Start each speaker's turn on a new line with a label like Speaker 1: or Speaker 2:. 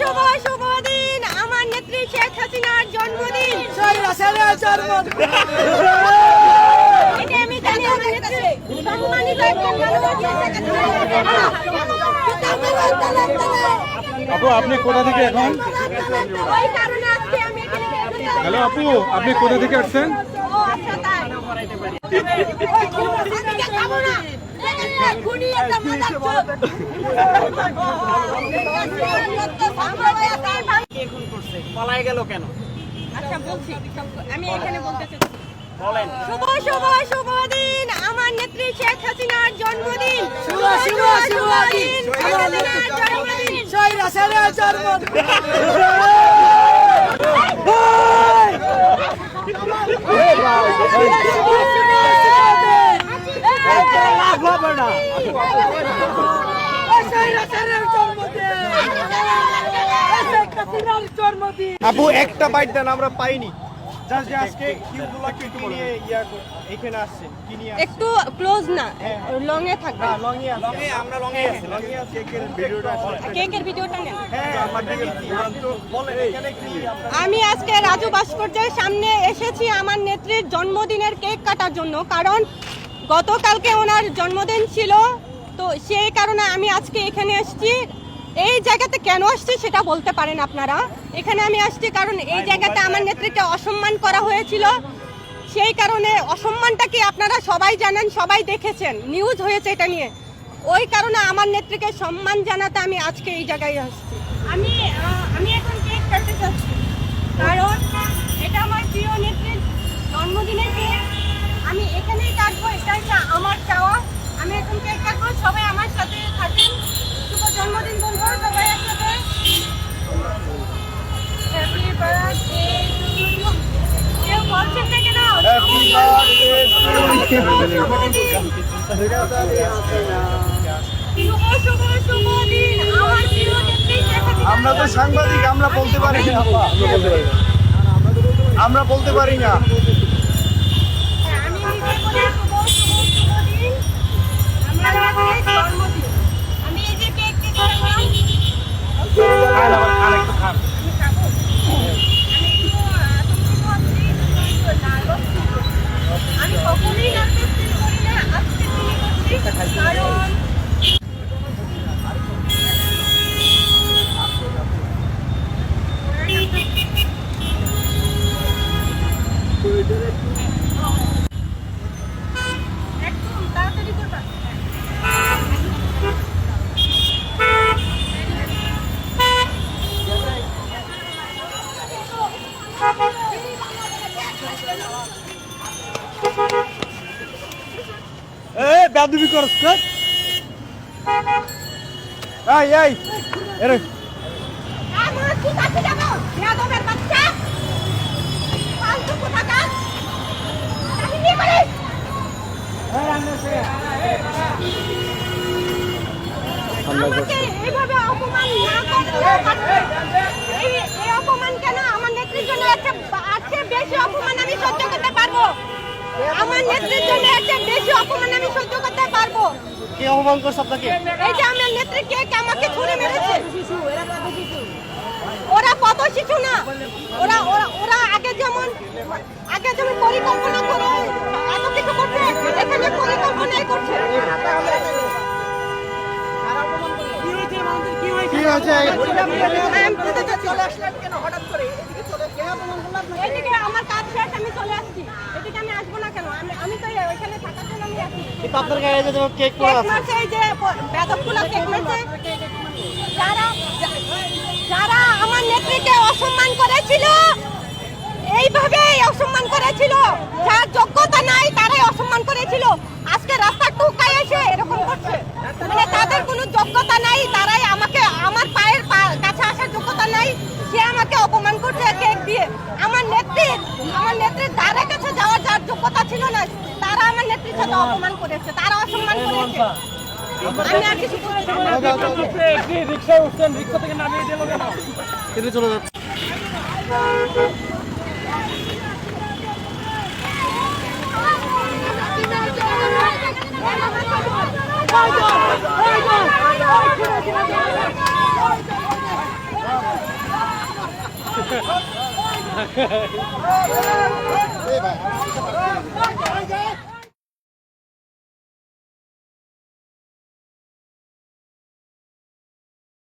Speaker 1: শুভ শুভ দিন আমার নেত্রী শেখ হাসিনার জন্মদিন। এটা আমি জানি আমার নেত্রী সম্মানিত একজন
Speaker 2: আপু আপনি কোথা থেকে এখন?
Speaker 1: ওই কারণে আজকে আমি এখানে।
Speaker 2: হ্যালো আপু, আপনি কোথা থেকে আসছেন?
Speaker 1: ও আচ্ছা তাই। আমি খাবো না। খুনি একটা মাদার চোদ।
Speaker 3: এখন করছে পালায় গেল কেন?
Speaker 1: আচ্ছা বলছি, আমি এখানে বলতে চাচ্ছি।
Speaker 3: বলেন।
Speaker 1: শুভ শুভ শুভ দিন আমার নেত্রী শেখ হাসিনার জন্মদিন।
Speaker 4: শুভ শুভ শুভ দিন আমার নেত্রী
Speaker 1: জন্মদিন।
Speaker 4: সৈরা সেরা জন্মদিন।
Speaker 5: আপু একটা বাইট দেন, আমরা পাইনি। জাস্ট আজকে কিউগুলো কি নিয়ে এখানে আসছেন, কি নিয়ে আসছেন?
Speaker 1: একটু ক্লোজ না, লং এ থাকবে।
Speaker 5: না লংয়ে আছে, আমরা লংয়ে আছি, লংয়ে আছে। কেকের ভিডিওটা
Speaker 1: কেকের ভিডিওটা নেন।
Speaker 5: হ্যাঁ আমাদের কি বলেন এখানে কি আমরা
Speaker 1: আমি আজকে রাজু ভাস্কর্যের সামনে এসেছি আমার নেত্রীর জন্মদিনের কেক কাটার জন্য, কারণ গতকালকে ওনার জন্মদিন ছিল, তো সেই কারণে আমি আজকে এখানে এসেছি। এই জায়গাতে কেন আসছি সেটা বলতে পারেন আপনারা। এখানে আমি আসছি কারণ এই জায়গাতে আমার নেত্রীকে অসম্মান করা হয়েছিল, সেই কারণে অসম্মানটা কি আপনারা সবাই জানেন, সবাই দেখেছেন, নিউজ হয়েছে এটা নিয়ে। ওই কারণে আমার নেত্রীকে সম্মান জানাতে আমি আজকে এই জায়গায় আসছি। আমি এখন কেক কাটতে চাচ্ছি কারণ এটা আমার প্রিয় নেত্রীর জন্মদিনের কেক। আমি এখানেই কাটবো, এটাই আমার চাওয়া। আমি এখন কেক কাটবো, সবাই আমার সাথে থাকেন, শুভ জন্মদিন বলবো সবাই একসাথে। Happy birthday to you. কেউ বলছেন না কেন?
Speaker 5: হ্যাপি বার্থডে
Speaker 1: শুভ শুভ শুভ দিন আমার প্রিয় নেত্রী শেখ হাসিনা।
Speaker 5: আমরা তো সাংবাদিক, আমরা বলতে পারি না। আমরা বলতে পারি না।
Speaker 1: হ্যাঁ, আমি নিজে বলি শুভ শুভ শুভ দিন আমার নেত্রীর জন্মদিন। আমি এই যে কেক কেটেছি,
Speaker 5: আরেকটু খান।
Speaker 1: আমি খাবো। আমি একটু আমি কখনোই নার্ভাস ফিল করি না, আজকে ফিল করছি কারণ একদম তাড়াতাড়ি করবা।
Speaker 5: এই বেয়াদবি করছ না? এই এরে
Speaker 1: আমার কি কাছে যাবো? বেয়াদবের বাচ্চা। ফালতু কোথাকার। কাহিনী করিস। আমাকে এইভাবে অপমান না করলে পারবে। এই অপমান কেন? আমার নেত্রীর জন্য আছে বেশি অপমান আমি সহ্য করতে পারবো। আমার নেত্রীর জন্য আছে বেশি অপমান আমি সহ্য করতে পারবো।
Speaker 5: কে অপমান করছ আপনাকে?
Speaker 1: এই যে আমার নেত্রী কেক আমাকে ছুঁড়ে মেরেছে। ওরা কত শিশু না, ওরা ওরা ওরা আগে যেমন পরিকল্পনা করে এত কিছু করছে, এখানে পরিকল্পনাই করছে।
Speaker 5: কি হয়েছে?
Speaker 4: চলে আসলেন কেন হঠাৎ করে?
Speaker 1: এদিকে আমার কাজ শেষ, আমি চলে আসছি। এদিকে আমি আসবো না কেন? আমি তো ওইখানে থাকার জন্য আমি আসি।
Speaker 5: কিন্তু আপনার গায়ে যে কেক পড়ে
Speaker 1: কেক
Speaker 5: আছে।
Speaker 1: মারছে, এই যে বেদবগুলো কেক মারছে। যারা আমার নেত্রীকে অসম্মান করেছিল, এইভাবেই অসম্মান করেছিল, যার যোগ্যতা নাই তারাই অসম্মান করেছিল। আজকে রাস্তা টুকায় এসে এরকম করছে, মানে তাদের কোনো যোগ্যতা নাই, তারাই আমাকে আমার পায়ের কাছে আসার যোগ্যতা নাই, সে আমাকে অপমান করছে কেক দিয়ে। আমার নেত্রীর দ্বারের কাছে যাওয়ার যার যোগ্যতা ছিল না, তারা আমার নেত্রীর সাথে অপমান করেছে, তারা অসম্মান করেছে। আমি আর কিছু বলতে চাই না।
Speaker 3: রিক্সায় উঠছেন, রিক্সা থেকে নামিয়ে দিল কেন?
Speaker 5: কেটে চলে যাচ্ছে।
Speaker 1: Hey,
Speaker 2: ভাই